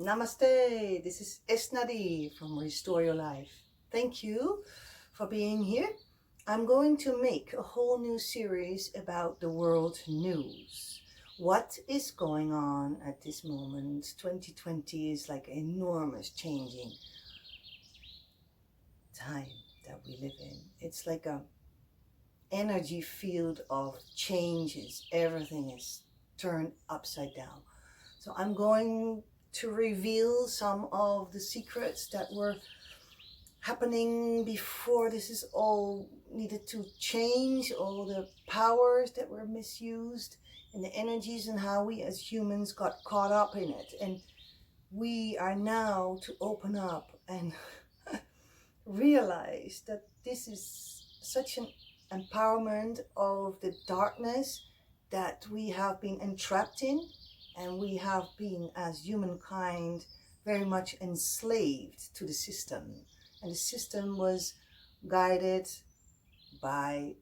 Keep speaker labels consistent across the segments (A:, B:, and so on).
A: Namaste, this is Esnadi from Restore Your Life. Thank you for being here. I'm going to make a whole new series about the world news. What is going on at this moment? 2020 is like an enormous changing time that we live in. It's like a energy field of changes. Everything is turned upside down. So I'm going to reveal some of the secrets that were happening before this is all needed to change, all the powers that were misused and the energies and how we as humans got caught up in it. And we are now to open up and realize that this is such an empowerment of the darkness that we have been entrapped in. And we have been, as humankind, very much enslaved to the system. And the system was guided by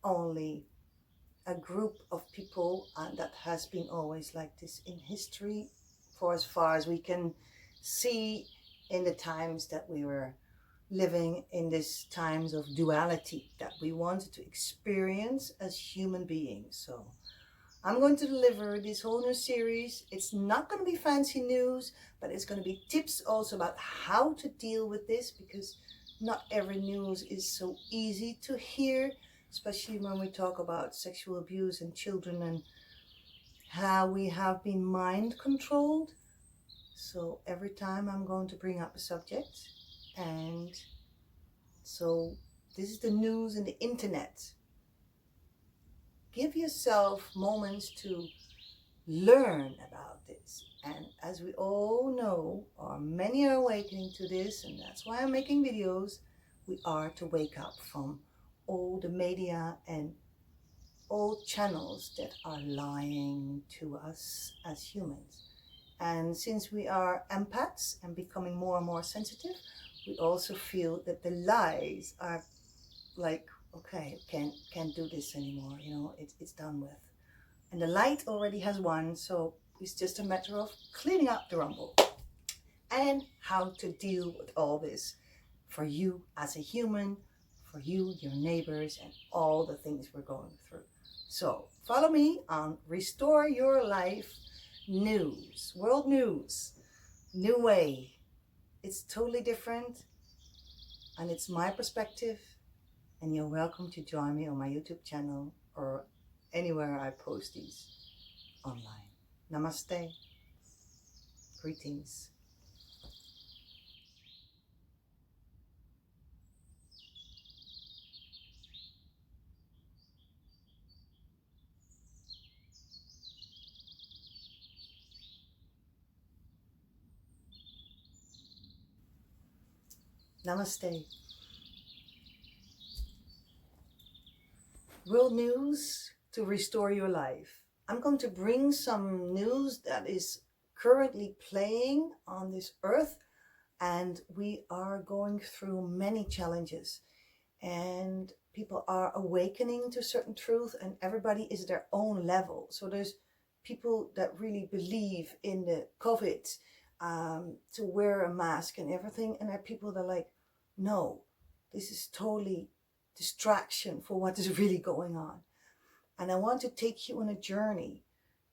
A: only a group of people, and that has been always like this in history, for as far as we can see in the times that we were living in these times of duality that we wanted to experience as human beings. So I'm going to deliver this whole new series. It's not going to be fancy news, but it's going to be tips also about how to deal with this, because not every news is so easy to hear, especially when we talk about sexual abuse and children and how we have been mind controlled. So every time I'm going to bring up a subject, and so this is the news and the internet. Give yourself moments to learn about this. And as we all know, or many are awakening to this, and that's why I'm making videos, we are to wake up from all the media and all channels that are lying to us as humans. And since we are empaths and becoming more and more sensitive, we also feel that the lies are like, okay, can't do this anymore, it's done with. And the light already has won, so it's just a matter of cleaning up the rumble and how to deal with all this for you as a human, for you, your neighbors, and all the things we're going through. So follow me on Restore Your Life News, World News, New Way. It's totally different, and it's my perspective. And you're welcome to join me on my YouTube channel or anywhere I post these online. Namaste. Greetings. Namaste. World news to restore your life. I'm going to bring some news that is currently playing on this earth, and we are going through many challenges, and people are awakening to certain truth, and everybody is at their own level. So there's people that really believe in the COVID, to wear a mask and everything, and there are people that are like, no, this is totally distraction for what is really going on. And I want to take you on a journey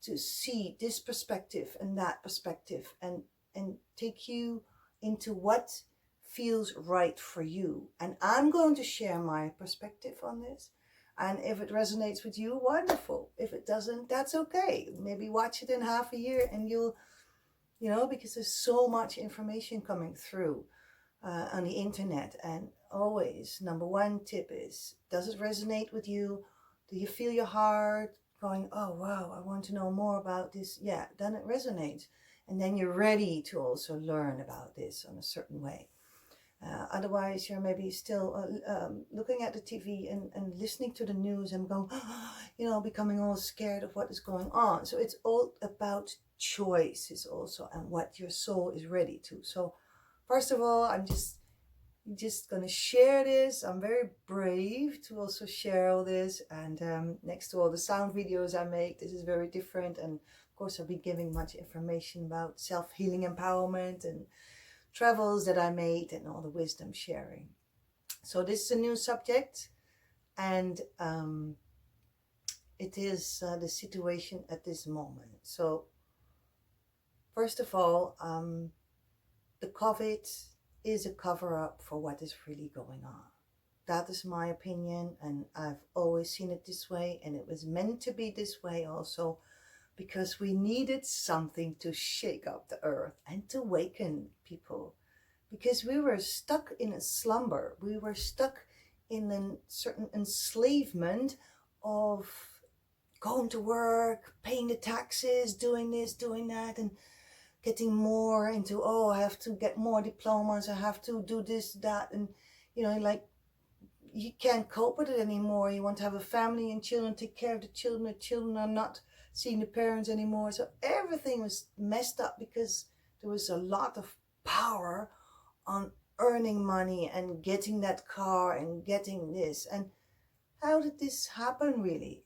A: to see this perspective and that perspective, and take you into what feels right for you. And I'm going to share my perspective on this. And if it resonates with you, wonderful. If it doesn't, that's okay. Maybe watch it in half a year and you'll, because there's so much information coming through on the internet. And always, number one tip is, does it resonate with you? Do you feel your heart going, oh, wow, I want to know more about this? Yeah, then it resonates. And then you're ready to also learn about this on a certain way. Otherwise, you're maybe still looking at the TV and listening to the news and going, becoming all scared of what is going on. So it's all about choices also, and what your soul is ready to. So first of all, I'm just going to share this. I'm very brave to also share all this. And next to all the sound videos I make, this is very different. And course, I'll be giving much information about self-healing empowerment and travels that I made and all the wisdom sharing. So this is a new subject, and it is the situation at this moment. So first of all, the COVID is a cover-up for what is really going on. That is my opinion, and I've always seen it this way, and it was meant to be this way also, because we needed something to shake up the earth and to awaken people, because we were stuck in a slumber. We were stuck in a certain enslavement of going to work, paying the taxes, doing this, doing that, and getting more into, oh, I have to get more diplomas, I have to do this, that, and like, you can't cope with it anymore. You want to have a family and children, take care of the children are not seeing the parents anymore. So everything was messed up because there was a lot of power on earning money and getting that car and getting this. And how did this happen really?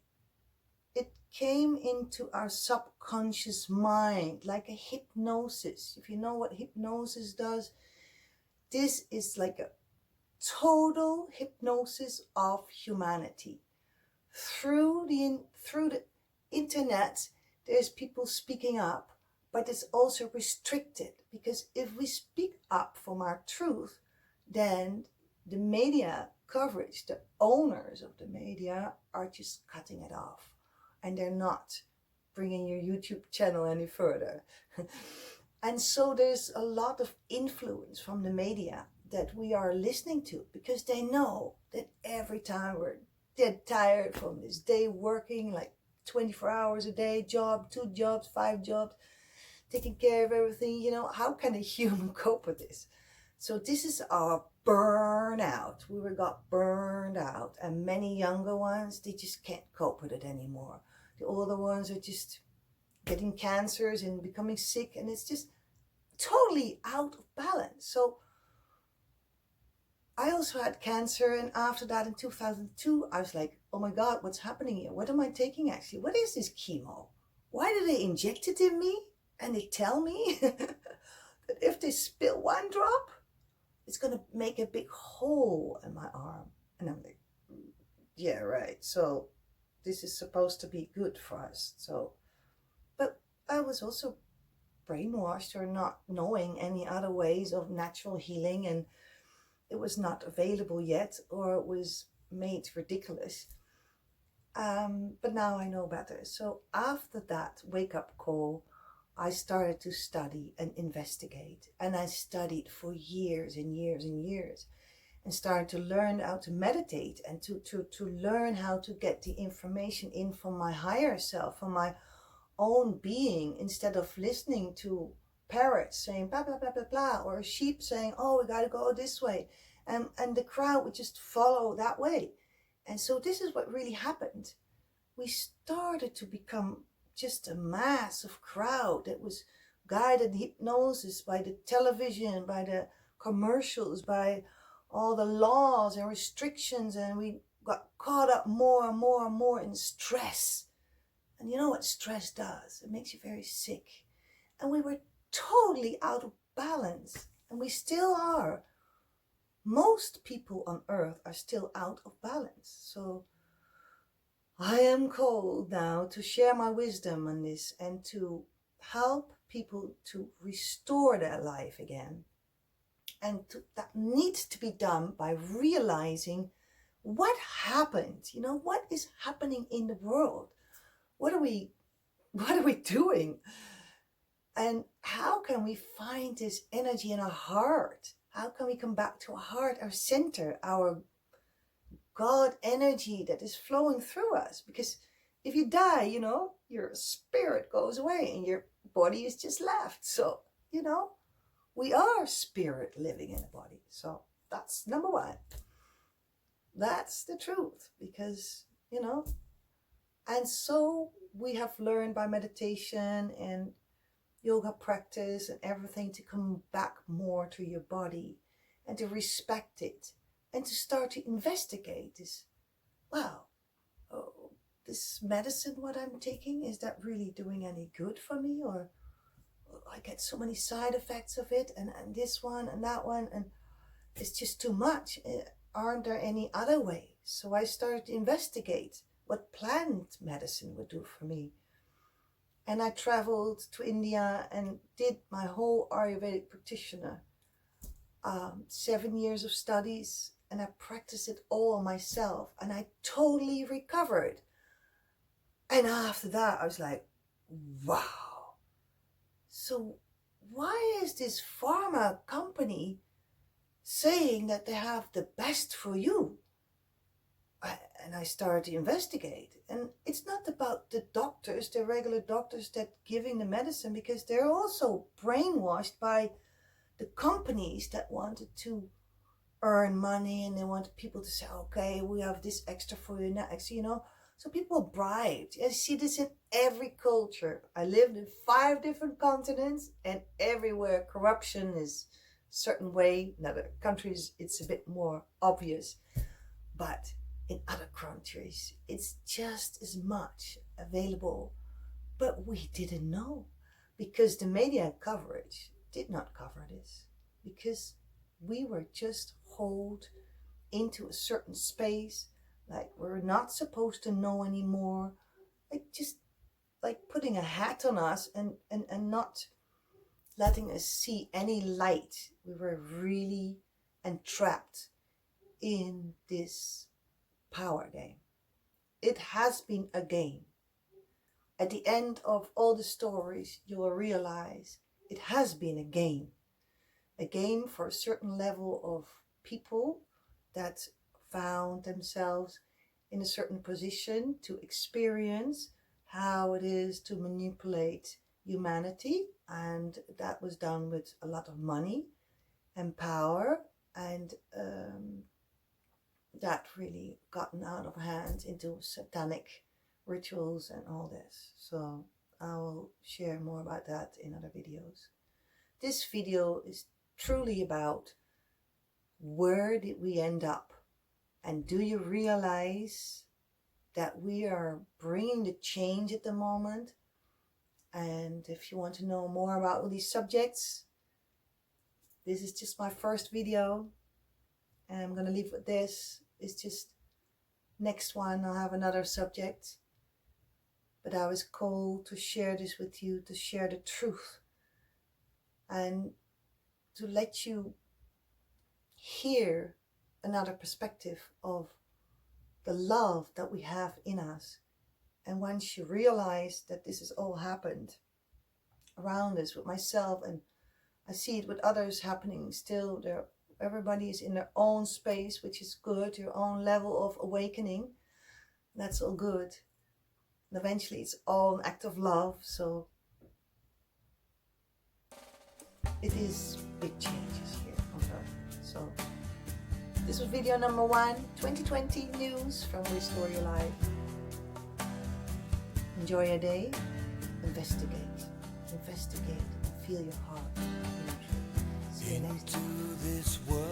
A: It came into our subconscious mind like a hypnosis. If you know what hypnosis does, this is like a total hypnosis of humanity. Through the internet, there's people speaking up, but it's also restricted, because if we speak up from our truth, then the media coverage, the owners of the media, are just cutting it off, and they're not bringing your YouTube channel any further. And so there's a lot of influence from the media that we are listening to, because they know that every time we're dead tired from this day working like 24 hours a day, job, 2 jobs, 5 jobs, taking care of everything, how can a human cope with this? So this is our burnout. We got burned out, and many younger ones, they just can't cope with it anymore. The older ones are just getting cancers and becoming sick, and it's just totally out of balance. So I also had cancer, and after that in 2002, I was like, oh my God, what's happening here? What am I taking actually? What is this chemo? Why did they inject it in me? And they tell me that if they spill 1 drop, it's going to make a big hole in my arm. And I'm like, yeah, right. So this is supposed to be good for us. So, but I was also brainwashed, or not knowing any other ways of natural healing, and it was not available yet, or it was made ridiculous. But now I know better. So after that wake-up call, I started to study and investigate. And I studied for years and years and years, and started to learn how to meditate, and to learn how to get the information in from my higher self, from my own being, instead of listening to parrots saying blah blah blah blah blah, or a sheep saying, oh, we got to go this way, and the crowd would just follow that way. And so this is what really happened. We started to become just a massive crowd that was guided hypnosis by the television, by the commercials, by all the laws and restrictions, and we got caught up more and more and more in stress. And you know what stress does? It makes you very sick. And we were totally out of balance, and we still are. Most people on earth are still out of balance. So I am called now to share my wisdom on this, and to help people to restore their life again. And that needs to be done by realizing what happened. What is happening in the world? What are we doing? And how can we find this energy in our heart? How can we come back to our heart, our center, our God energy that is flowing through us? Because if you die, your spirit goes away and your body is just left. So, we are spirit living in a body. So that's number 1. That's the truth, because, and so we have learned by meditation and yoga practice and everything to come back more to your body, and to respect it, and to start to investigate this. Wow, this medicine, what I'm taking, is that really doing any good for me? Or I get so many side effects of it, and this one and that one, and it's just too much. Aren't there any other ways? So I started to investigate what plant medicine would do for me. And I traveled to India and did my whole Ayurvedic practitioner, 7 years of studies, and I practiced it all on myself, and I totally recovered. And after that, I was like, wow. So why is this pharma company saying that they have the best for you? And I started to investigate. And it's not about the doctors, the regular doctors that giving the medicine, because they're also brainwashed by the companies that wanted to earn money, and they wanted people to say, okay, we have this extra for you, and that extra, So people are bribed. I see this in every culture. I lived in 5 different continents, and everywhere corruption is a certain way. In other countries, it's a bit more obvious. But in other countries, it's just as much available. But we didn't know, because the media coverage did not cover this, because we were just hauled into a certain space, like we're not supposed to know anymore, like putting a hat on us and not letting us see any light. We were really entrapped in this power game. It has been a game. At the end of all the stories, you will realize it has been a game. A game for a certain level of people that found themselves in a certain position to experience how it is to manipulate humanity. And that was done with a lot of money and power, and that really gotten out of hand into satanic rituals and all this. So I will share more about that in other videos. This video is truly about, where did we end up? And do you realize that we are bringing the change at the moment? And if you want to know more about all these subjects, this is just my first video, and I'm going to leave with this. It's just next one I'll have another subject, but I was called to share this with you, to share the truth, and to let you hear another perspective of the love that we have in us. And once you realize that this has all happened around us, with myself, and I see it with others happening still, everybody is in their own space, which is good, your own level of awakening, that's all good. And eventually it's all an act of love. So it is big changes here on Earth. So this was video number 1, 2020 news from Restore Your Life. Enjoy your day. Investigate and feel your heart. See you next time.
B: Into this world